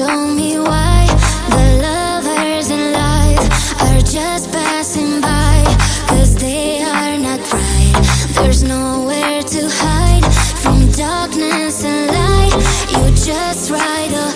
told me why the lovers in life are just passing by, 'cause they are not right. There's nowhere to hide from darkness and light. You just ride a